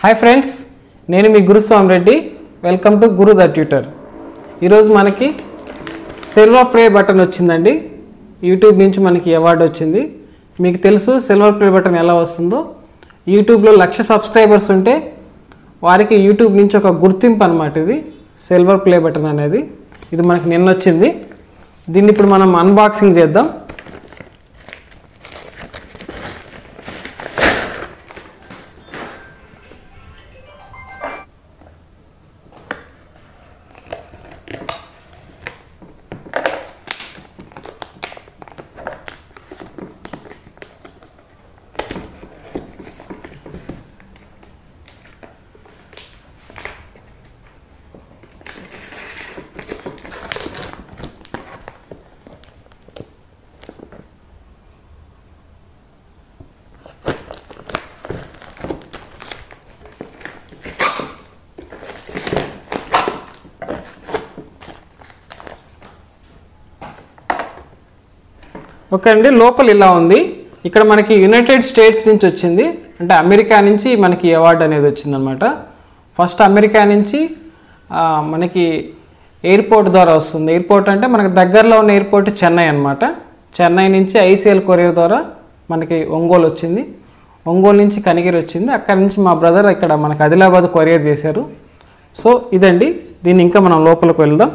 Hi friends, నేను మీ Guruswamy Reddy. Welcome to Guru the tutor. ఈరోజు మనకి సిల్వర్ ప్లే బటన్ వచ్చిందండి. యూట్యూబ్ నుంచి మనకి అవార్డు వచ్చింది. మీకు తెలుసు సిల్వర్ ప్లే బటన్ ఎలా వస్తుందో. యూట్యూబ్లో 1,00,000 సబ్స్క్రైబర్స్ ఉంటే వారికి యూట్యూబ్ నుంచి ఒక గుర్తింపు అన్నమాట. ఇది సిల్వర్ ప్లే బటన్ అనేది. ఇది మనకి నిన్న వచ్చింది. దీన్ని ఇప్పుడు మనం అన్బాక్సింగ్ చేద్దాం. ఓకే అండి, లోపల ఇలా ఉంది. ఇక్కడ మనకి యునైటెడ్ స్టేట్స్ నుంచి వచ్చింది, అంటే అమెరికా నుంచి మనకి అవార్డు అనేది వచ్చిందనమాట. ఫస్ట్ అమెరికా నుంచి మనకి ఎయిర్పోర్ట్ ద్వారా వస్తుంది. ఎయిర్పోర్ట్ అంటే మనకి దగ్గరలో ఉన్న ఎయిర్పోర్ట్ చెన్నై అనమాట. చెన్నై నుంచి ఐసీఎల్ కొరియర్ ద్వారా మనకి ఒంగోలు వచ్చింది. ఒంగోలు నుంచి కనిగిరి వచ్చింది. అక్కడ నుంచి మా బ్రదర్ ఇక్కడ మనకి ఆదిలాబాద్ కొరియర్ చేశారు. సో ఇదండి. దీన్ని ఇంకా మనం లోపలికి వెళ్దాం.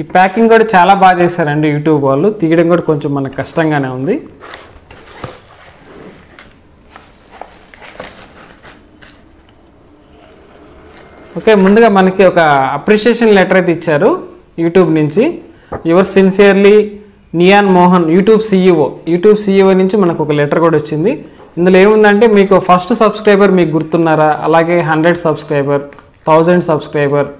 ఈ ప్యాకింగ్ కూడా చాలా బాగా చేశారండి యూట్యూబ్ వాళ్ళు. తీయడం కూడా కొంచెం మనకు కష్టంగానే ఉంది. ఓకే, ముందుగా మనకి ఒక అప్రిషియేషన్ లెటర్ అయితే ఇచ్చారు యూట్యూబ్ నుంచి. Your sincerely neon Mohan, YouTube CEO నుంచి మనకు ఒక లెటర్ కూడా వచ్చింది. ఇందులో ఏముందంటే, మీకు ఫస్ట్ సబ్స్క్రైబర్ మీకు గుర్తున్నారా, అలాగే 100 సబ్స్క్రైబర్, 1000 సబ్స్క్రైబర్,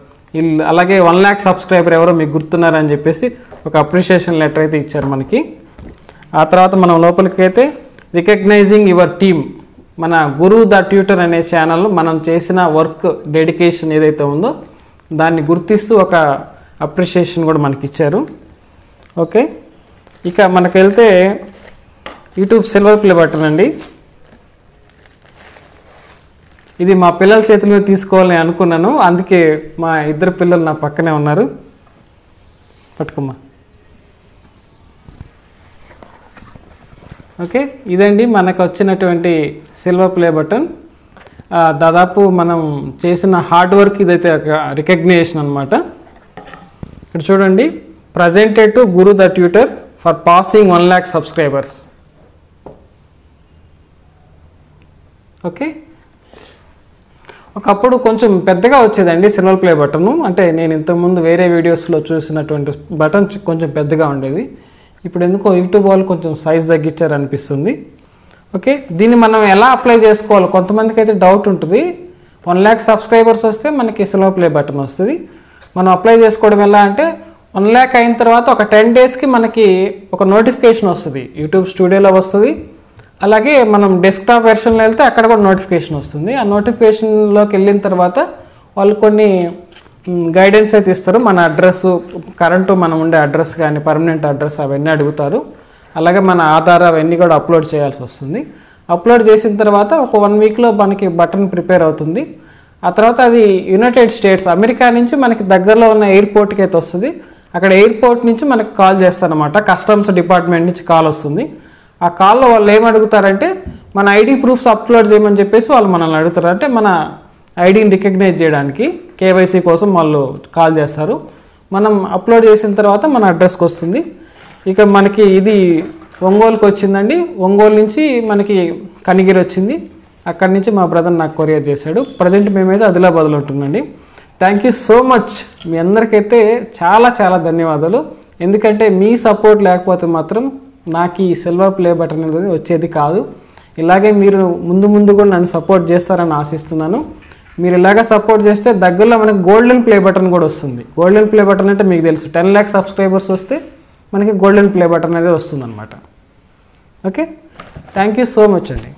అలాగే 1,00,000 సబ్స్క్రైబర్ ఎవరో మీకు గుర్తున్నారని చెప్పేసి ఒక అప్రిషియేషన్ లెటర్ అయితే ఇచ్చారు మనకి. ఆ తర్వాత మనం లోపలికి అయితే రికగ్నైజింగ్ యువర్ టీమ్, మన గురు ద ట్యూటర్ అనే ఛానల్లో మనం చేసిన వర్క్ డెడికేషన్ ఏదైతే ఉందో దాన్ని గుర్తిస్తూ ఒక అప్రిషియేషన్ కూడా మనకి ఇచ్చారు. ఓకే, ఇక మనకు వెళ్తే యూట్యూబ్ సిల్వర్ ప్లే బటన్ అండి. ఇది మా పిల్లల చేతుల మీద తీసుకోవాలని అనుకున్నాను, అందుకే మా ఇద్దరు పిల్లలు నా పక్కనే ఉన్నారు. పట్టుకోమ్మా. ఓకే, ఇదండి మనకు వచ్చినటువంటి సిల్వర్ ప్లే బటన్. దాదాపు మనం చేసిన హార్డ్ వర్క్ ఇదైతే ఒక రికగ్నిషన్ అనమాట. ఇక్కడ చూడండి, presented to Guru the tutor for passing 1,00,000 subscribers. Okay, ఒకప్పుడు కొంచెం పెద్దగా వచ్చేదండి సిల్వర్ ప్లే బటను. అంటే నేను ఇంతకుముందు వేరే వీడియోస్లో చూసినటువంటి బటన్ కొంచెం పెద్దగా ఉండేది. ఇప్పుడు ఎందుకో యూట్యూబ్ వాళ్ళు కొంచెం సైజ్ తగ్గించారు అనిపిస్తుంది. ఓకే, దీన్ని మనం ఎలా అప్లై చేసుకోవాలి, కొంతమందికి అయితే డౌట్ ఉంటుంది. 1,00,000 సబ్స్క్రైబర్స్ వస్తే మనకి సిల్వర్ ప్లే బటన్ వస్తుంది. మనం అప్లై చేసుకోవడం ఎలా అంటే, 1,00,000 అయిన తర్వాత ఒక 10 డేస్కి మనకి ఒక నోటిఫికేషన్ వస్తుంది. యూట్యూబ్ స్టూడియోలో వస్తుంది, అలాగే మనం డెస్క్టాప్ వెర్షన్లో వెళ్తే అక్కడ కూడా నోటిఫికేషన్ వస్తుంది. ఆ నోటిఫికేషన్లోకి వెళ్ళిన తర్వాత వాళ్ళు కొన్ని గైడెన్స్ అయితే ఇస్తారు. మన అడ్రస్, కరెంటు మనం ఉండే అడ్రస్ కానీ పర్మనెంట్ అడ్రస్ అవన్నీ అడుగుతారు. అలాగే మన ఆధార్ అవన్నీ కూడా అప్లోడ్ చేయాల్సి వస్తుంది. అప్లోడ్ చేసిన తర్వాత ఒక 1 వీక్లో మనకి బటన్ ప్రిపేర్ అవుతుంది. ఆ తర్వాత అది యునైటెడ్ స్టేట్స్ అమెరికా నుంచి మనకి దగ్గరలో ఉన్న ఎయిర్పోర్ట్కి అయితే వస్తుంది. అక్కడ ఎయిర్పోర్ట్ నుంచి మనకి కాల్ చేస్తారనమాట. కస్టమ్స్ డిపార్ట్మెంట్ నుంచి కాల్ వస్తుంది. ఆ కాల్లో వాళ్ళు ఏం అడుగుతారంటే, మన ఐడి ప్రూఫ్స్ అప్లోడ్ చేయమని చెప్పేసి వాళ్ళు మనల్ని అడుగుతారు. అంటే మన ఐడిని రికగ్నైజ్ చేయడానికి కేవైసీ కోసం వాళ్ళు కాల్ చేస్తారు. మనం అప్లోడ్ చేసిన తర్వాత మన అడ్రస్కి వస్తుంది. ఇక మనకి ఇది ఒంగోలుకి వచ్చిందండి. ఒంగోలు నుంచి మనకి కనిగిరి వచ్చింది. అక్కడి నుంచి మా బ్రదర్ నాకు కొరియర్ చేశాడు. ప్రజెంట్ మేమైతే ఆదిలాబాద్లో ఉంటుందండి. Thank you so much. మీ అందరికైతే చాలా చాలా ధన్యవాదాలు. ఎందుకంటే మీ సపోర్ట్ లేకపోతే మాత్రం నాకు ఈ సిల్వర్ ప్లే బటన్ అనేది వచ్చేది కాదు. ఇలాగే మీరు ముందు కూడా నన్ను సపోర్ట్ చేస్తారని ఆశిస్తున్నాను. మీరు ఇలాగ సపోర్ట్ చేస్తే దగ్గరలో మనకు గోల్డెన్ ప్లే బటన్ కూడా వస్తుంది. గోల్డెన్ ప్లే బటన్ అంటే మీకు తెలుసు 10 లక్ష సబ్స్క్రైబర్స్ వస్తే మనకి గోల్డెన్ ప్లే బటన్ అనేది వస్తుంది అన్నమాట. Okay, thank you so much అండి.